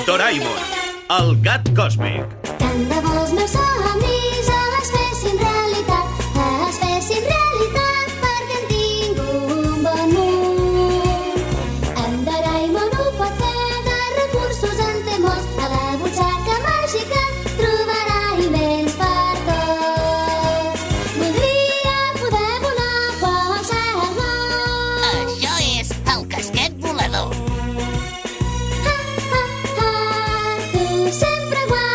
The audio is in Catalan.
Doraemon, el gat còsmic. Tant de bo els meus somnis es fessin realitat, perquè en tinc un bon munt. En Doraemon ho pot fer, de recursos en té molts, a la butxaca màgica trobarà invents per tots. Voldria poder volar pel cel blau. Això és el casquet volador. Tu sempre guardes